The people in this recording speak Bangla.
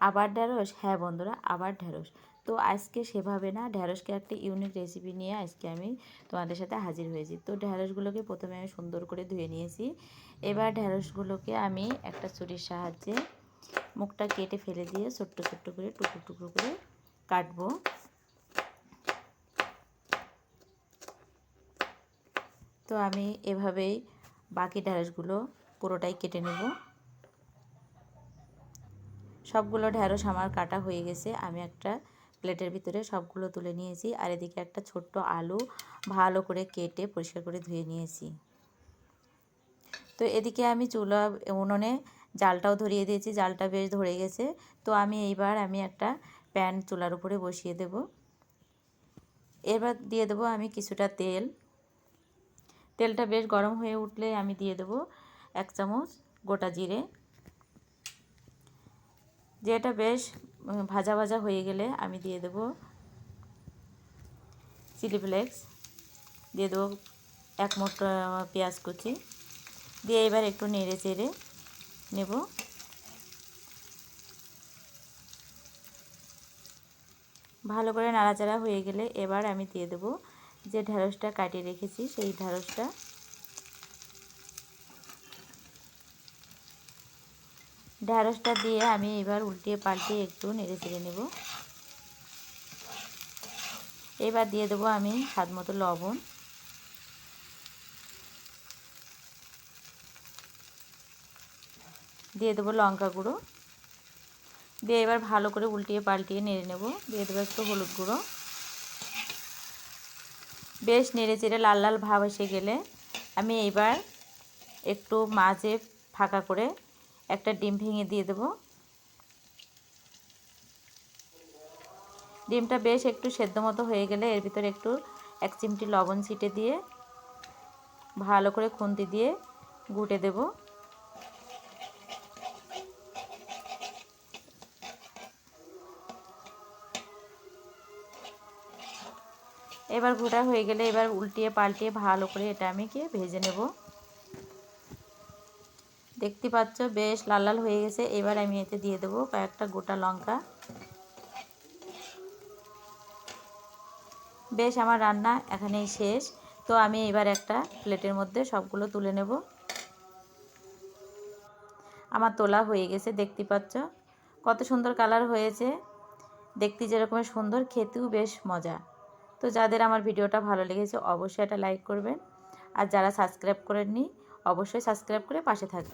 আবার ঢ্যাঁড়স? হ্যাঁ বন্ধুরা, আবার ঢ্যাঁড়স। তো আজকে সেভাবে না, ঢ্যাঁড়সকে একটা ইউনিক রেসিপি নিয়ে আজকে আমি তোমাদের সাথে হাজির হয়েছি। তো ঢ্যাঁড়সগুলোকে প্রথমে আমি সুন্দর করে ধুয়ে নিয়েছি। এবার ঢ্যাঁড়সগুলোকে আমি একটা ছুরির সাহায্যে মুখটা কেটে ফেলে দিয়ে ছোট্ট ছোট্ট করে টুকরো টুকরো করে কাটবো। তো আমি এভাবেই বাকি ঢ্যাঁড়সগুলো পুরোটাই কেটে নেব। সবগুলো ঢ্যাঁড়স আমার কাটা হয়ে গেছে। আমি একটা প্লেটের ভিতরে সবগুলো তুলে নিয়েছি। আর এদিকে একটা ছোট্ট আলু ভালো করে কেটে পরিষ্কার করে ধুয়ে নিয়েছি। তো এদিকে আমি উনুনে জালটাও ধরিয়ে দিয়েছি। জালটা বেশ ধরে গেছে। তো এইবার একটা প্যান চুলার উপরে বসিয়ে দেব। এবার দিয়ে দেবো আমি কিছুটা তেল। তেলটা বেশ গরম হয়ে উঠলে আমি দিয়ে দেবো 1 চামচ গোটা জিরে। যেটা বেশ ভাজা ভাজা হয়ে গেলে আমি দিয়ে দেবো চিলি ফ্লেক্স, দিয়ে দেবো 1 মুঠ পেঁয়াজ কুচি দিয়ে এবার একটু নেড়ে চেড়ে নেব। ভালো করে নাড়াচাড়া হয়ে গেলে এবার আমি দিয়ে দেবো যে ঢ্যাঁড়সটা কাটিয়ে রেখেছি সেই ঢ্যাঁড়সটা দিয়ে আমি এবার উল্টিয়ে পাল্টিয়ে একটু নেড়ে চেড়ে নেব। এবার দিয়ে দেবো আমি স্বাদ মতো লবণ, দিয়ে দেবো লঙ্কা গুঁড়ো, দিয়ে এবার ভালো করে উল্টিয়ে পাল্টিয়ে নেড়ে নেব। দিয়ে দেবো একটু হলুদ গুঁড়ো। বেশ নেড়ে চেড়ে লাল লাল ভাব এসে গেলে আমি এবার একটু মাঝে ফাঁকা করে একটা ডিম ভেঙে দিয়ে দেব। ডিমটা বেশ একটু সেদ্ধ মতো হয়ে গেলে এর ভিতরে একটু 1 চিমটি লবণ ছিটে দিয়ে ভালো করে খুন্তি দিয়ে ঘুটে দেব। এবার ঘোটা হয়ে গেলে এবার উল্টিয়ে পাল্টিয়ে ভালো করে এটা আমি ভেজে নেব। দেখতে পাচ্ছ বেশ লাল লাল হয়ে গেছে। এবার আমি এতে দিয়ে দেবো কয়েকটা গোটা লঙ্কা। বেশ আমার রান্না এখানেই শেষ। তো আমি এবার একটা প্লেটের মধ্যে সবগুলো তুলে নেব। আমার তোলা হয়ে গেছে, দেখতে পাচ্ছ কত সুন্দর কালার হয়েছে। দেখতে যেরকম সুন্দর, খেতেও বেশ মজা। তো যাদের আমার ভিডিওটা ভালো লেগেছে অবশ্যই এটা লাইক করবেন। আর যারা সাবস্ক্রাইব করেননি অবশ্যই সাবস্ক্রাইব করে পাশে থাকবেন।